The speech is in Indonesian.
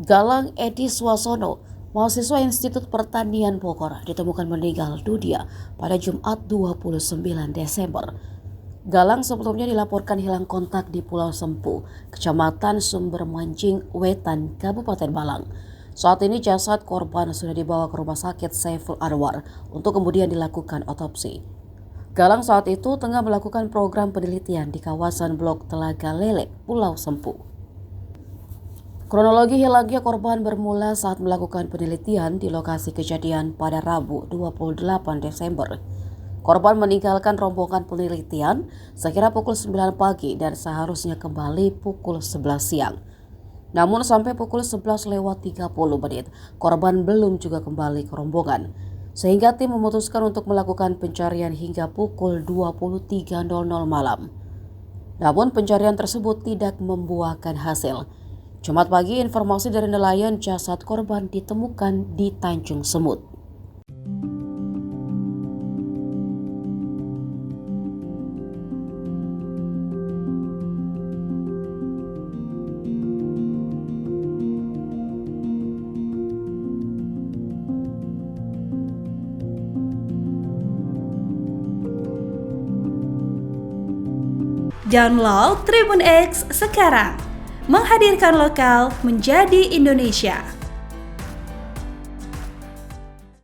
Galang Edi Swasono, mahasiswa Institut Pertanian Bogor, ditemukan meninggal dunia pada Jumat 29 Desember. Galang sebelumnya dilaporkan hilang kontak di Pulau Sempu, Kecamatan Sumber Mancing, Wetan, Kabupaten Malang. Saat ini jasad korban sudah dibawa ke Rumah Sakit Saiful Anwar untuk kemudian dilakukan otopsi. Galang saat itu tengah melakukan program penelitian di kawasan Blok Telaga Lele, Pulau Sempu. Kronologi hilangnya korban bermula saat melakukan penelitian di lokasi kejadian pada Rabu 28 Desember. Korban meninggalkan rombongan penelitian sekira pukul 9 pagi dan seharusnya kembali pukul 11 siang. Namun sampai pukul 11:30 korban belum juga kembali ke rombongan. Sehingga tim memutuskan untuk melakukan pencarian hingga pukul 23.00 malam. Namun pencarian tersebut tidak membuahkan hasil. Jumat pagi informasi dari nelayan jasad korban ditemukan di Tanjung Semut. Download Tribun X sekarang, menghadirkan lokal menjadi Indonesia.